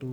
2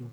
2